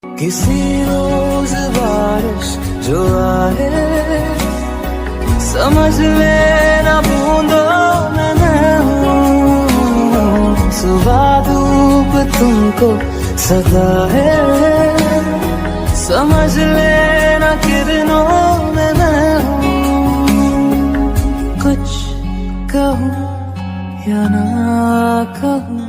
किसी रोज बारिश जो आए, समझ लेना बूंदों में मैं हूँ। सुबह धूप तुमको सदा है, समझ लेना किरणों में मैं हूँ। कुछ कहूँ या ना कहूँ,